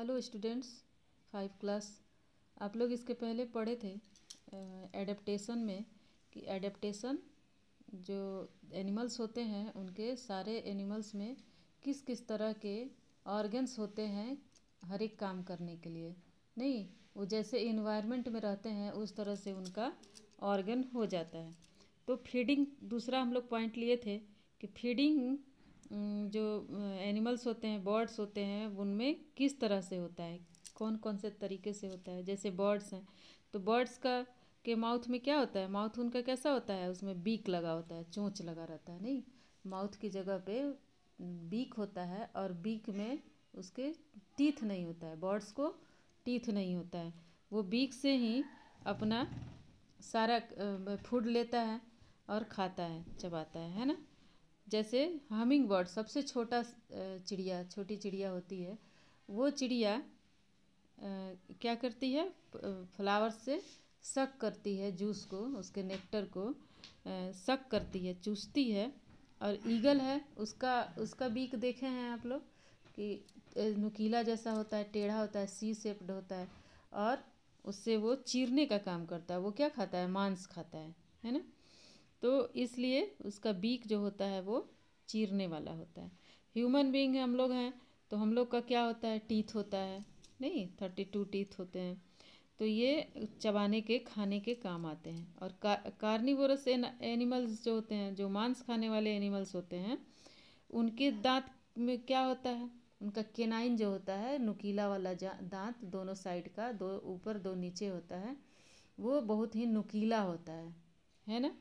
Hello students, 5 class. आप लोग इसके पहले पढ़े थे एडेप्टेशन में कि एडेप्टेशन जो एनिमल्स होते हैं उनके सारे एनिमल्स में किस किस तरह के ऑर्गन्स होते हैं हर एक काम करने के लिए। नहीं, वो जैसे इन्वायरमेंट में रहते हैं उस तरह से उनका ऑर्गन हो जाता है। तो फीडिंग दूसरा हम लोग पॉइंट लिए थे कि फीडिंग जो एनिमल्स होते हैं, बर्ड्स होते हैं, उनमें किस तरह से होता है, कौन कौन से तरीके से होता है। जैसे बर्ड्स हैं तो बर्ड्स का के माउथ में क्या होता है, माउथ उनका कैसा होता है, उसमें बीक लगा होता है, चोंच लगा रहता है। नहीं, माउथ की जगह पे बीक होता है और बीक में उसके टीथ नहीं होता है। बर्ड्स को टीथ नहीं होता है, वो बीक से ही अपना सारा फूड लेता है और खाता है, चबाता है ना। जैसे हमिंग बर्ड सबसे छोटा चिड़िया, छोटी चिड़िया होती है, वो चिड़िया क्या करती है, फ्लावर से सक करती है जूस को, उसके नेक्टर को सक करती है, चूसती है। और ईगल है, उसका उसका बीक देखे हैं आप लोग कि नुकीला जैसा होता है, टेढ़ा होता है, सी शेप्ड होता है, और उससे वो चीरने का काम करता है। वो क्या खाता है, मांस खाता है ना। तो इसलिए उसका बीक जो होता है वो चीरने वाला होता है। ह्यूमन बीइंग हम लोग हैं तो हम लोग का क्या होता है, टीथ होता है। नहीं, 32 टीथ होते हैं। तो ये चबाने के, खाने के काम आते हैं। और कार्निवोरस एनिमल्स जो होते हैं, जो मांस खाने वाले एनिमल्स होते हैं, उनके दांत में क्या होता है, उनका केनाइन जो होता है, नुकीला वाला दांत, दोनों साइड का, दो ऊपर दो नीचे होता है, वो बहुत ही नुकीला होता है ना।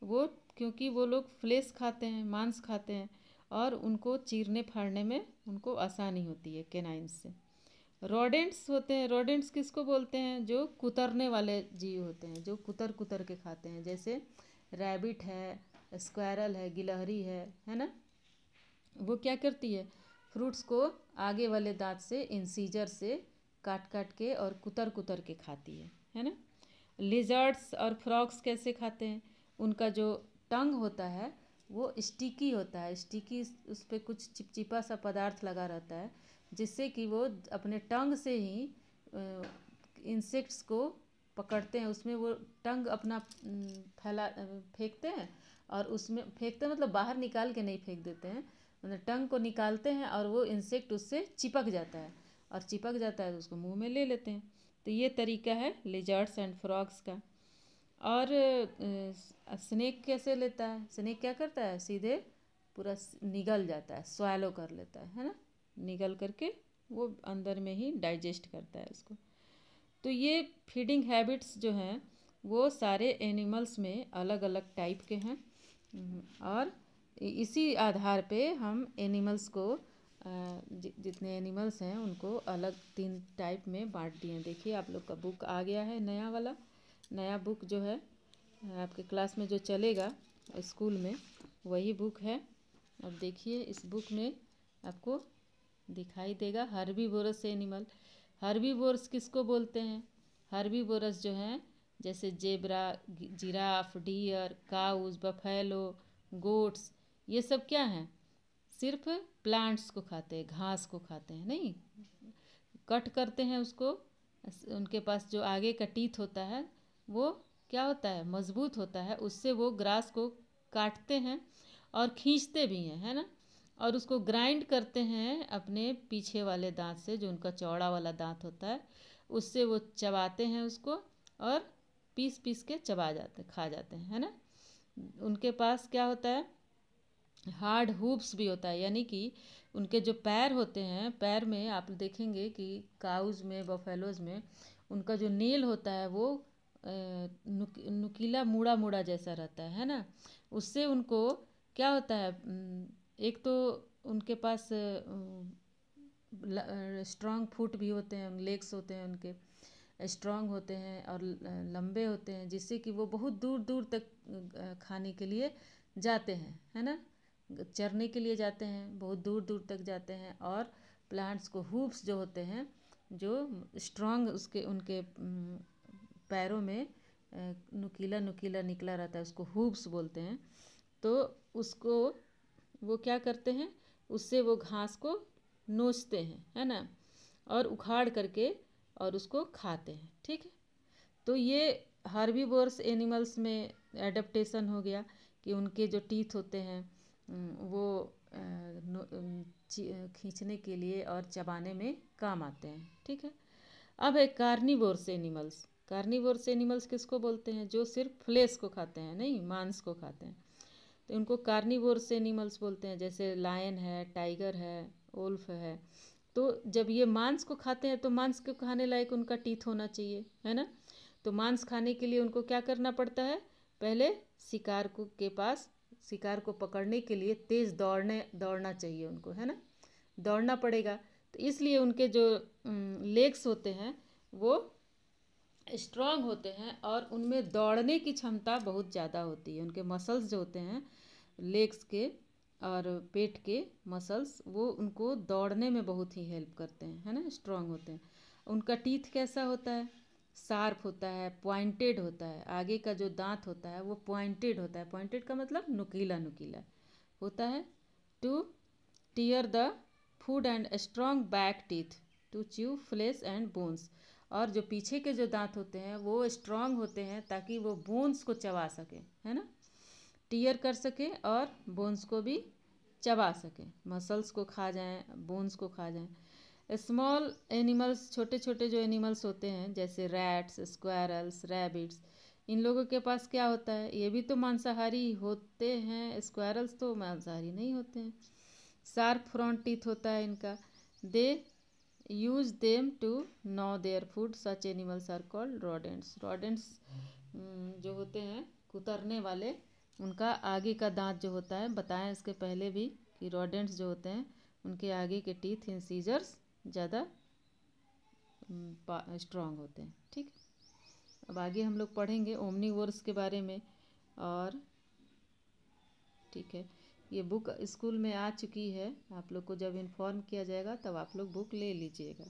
वो क्योंकि वो लोग फ्लेश खाते हैं, मांस खाते हैं, और उनको चीरने फाड़ने में उनको आसानी होती है केनाइन से। रोडेंट्स होते हैं, रोडेंट्स किसको बोलते हैं, जो कुतरने वाले जीव होते हैं, जो कुतर कुतर के खाते हैं। जैसे रैबिट है, स्क्वायरल है, गिलहरी है ना। वो क्या करती है, फ्रूट्स को आगे वाले दांत से, इंसीजर से काट काट के और कुतर कुतर के खाती है ना। लिजर्ड्स और फ्रॉग्स कैसे खाते हैं, उनका जो टंग होता है वो स्टिकी होता है, स्टिकी, उस पर कुछ चिपचिपा सा पदार्थ लगा रहता है, जिससे कि वो अपने टंग से ही इंसेक्ट्स को पकड़ते हैं। उसमें वो टंग अपना फैला फेंकते हैं, और उसमें फेंकते मतलब बाहर निकाल के नहीं फेंक देते हैं, मतलब टंग को निकालते हैं और वो इंसेक्ट उससे चिपक जाता है, और चिपक जाता है तो उसको मुंह में ले लेते हैं। तो ये तरीका है लिजर्ड्स एंड फ्रॉग्स का। और स्नेक कैसे लेता है, स्नेक क्या करता है, सीधे पूरा निगल जाता है, स्वालो कर लेता है ना, निगल करके वो अंदर में ही डाइजेस्ट करता है उसको। तो ये फीडिंग हैबिट्स जो हैं वो सारे एनिमल्स में अलग अलग टाइप के हैं, और इसी आधार पे हम एनिमल्स को जितने एनिमल्स हैं उनको अलग 3 टाइप में बांट दिए। देखिए आप लोग का बुक आ गया है, नया वाला, नया बुक जो है आपके क्लास में जो चलेगा स्कूल में, वही बुक है। अब देखिए इस बुक में आपको दिखाई देगा हर्बीवोरस एनिमल। हर्बीवोरस किसको बोलते हैं, हर्बीवोरस जो हैं जैसे zebra, giraffe, deer, cows, buffalo, goats, ये सब क्या हैं, सिर्फ प्लांट्स को खाते हैं, घास को खाते हैं। नहीं, कट करते हैं उसको, उनके पास जो आगे का टीथ होता है वो क्या होता है, मजबूत होता है, उससे वो ग्रास को काटते हैं और खींचते भी हैं, है ना। और उसको ग्राइंड करते हैं अपने पीछे वाले दांत से, जो उनका चौड़ा वाला दांत होता है, उससे वो चबाते हैं उसको, और पीस पीस के चबा जाते, खा जाते हैं, है ना। उनके पास क्या होता है, हार्ड हूव्स भी होता है, यानी कि उनके जो पैर होते हैं, पैर में आप देखेंगे कि काउज में, बफेलोज में उनका जो नील होता है वो नुकीला मुड़ा मुड़ा जैसा रहता है ना। उससे उनको क्या होता है, एक तो उनके पास स्ट्रॉन्ग फुट भी होते हैं, लेग्स होते हैं उनके, स्ट्रॉन्ग होते हैं और लंबे होते हैं, जिससे कि वो बहुत दूर दूर तक खाने के लिए जाते हैं, है ना, चरने के लिए जाते हैं, बहुत दूर दूर तक जाते हैं। और प्लांट्स को हूव्स जो होते हैं, जो स्ट्रॉन्ग उसके उनके पैरों में नुकीला नुकीला निकला रहता है, उसको हूव्स बोलते हैं। तो उसको वो क्या करते हैं, उससे वो घास को नोचते हैं, है ना। और उखाड़ करके और उसको खाते हैं। ठीक है, तो ये हर्बीवोरस एनिमल्स में एडेप्टेशन हो गया कि उनके जो टीथ होते हैं वो खींचने के लिए और चबाने में काम आते हैं। ठीक है, अब है कार्निवोरस एनिमल्स। कार्निवोरस एनिमल्स किसको बोलते हैं? जो सिर्फ फ्लेश को खाते हैं, नहीं मांस को खाते हैं, तो इनको कार्निवोरस एनिमल्स बोलते हैं। जैसे लायन है, टाइगर है, वुल्फ है। तो जब ये मांस को खाते हैं तो मांस को खाने लायक उनका टीथ होना चाहिए, है ना। तो मांस खाने के लिए उनको क्या करना पड़ता है? पहले शिकार को के पास शिकार को पकड़ने के लिए तेज़ दौड़ना चाहिए उनको, है ना, दौड़ना पड़ेगा। तो इसलिए उनके जो लेग्स होते हैं वो स्ट्रांग होते हैं और उनमें दौड़ने की क्षमता बहुत ज़्यादा होती है। उनके मसल्स जो होते हैं लेग्स के और पेट के मसल्स, वो उनको दौड़ने में बहुत ही हेल्प करते हैं, है ना, स्ट्रांग होते हैं। उनका टीथ कैसा होता है? शार्प होता है, पॉइंटेड होता है। आगे का जो दांत होता है वो पॉइंटेड होता है। पॉइंटेड का मतलब नुकीला नुकीला होता है। To tear the food and strong back teeth to chew flesh and bones. और जो पीछे के जो दांत होते हैं वो स्ट्रांग होते हैं ताकि वो बोन्स को चबा सके, है ना, टीयर कर सके और बोन्स को भी चबा सके, मसल्स को खा जाएं, बोन्स को खा जाएं। स्मॉल एनिमल्स, छोटे छोटे जो एनिमल्स होते हैं जैसे रैट्स, स्क्वायरल्स, रैबिट्स, इन लोगों के पास क्या होता है? ये भी तो मांसाहारी होते हैं। स्क्वायरल्स तो मांसाहारी नहीं होते हैं। शार्प फ्रंट टीथ होता है इनका। They use them to know their food. Such animals are called rodents. Rodents जो होते हैं कुतरने वाले, उनका आगे का दांत जो होता है, बताएं इसके पहले भी कि रोडेंट्स जो होते हैं उनके आगे के टीथ इंसीजर्स ज़्यादा स्ट्रांग होते हैं। ठीक, अब आगे हम लोग पढ़ेंगे ओमनीवोर्स के बारे में। और ठीक है, ये बुक स्कूल में आ चुकी है, आप लोग को जब इन्फॉर्म किया जाएगा तब आप लोग बुक ले लीजिएगा।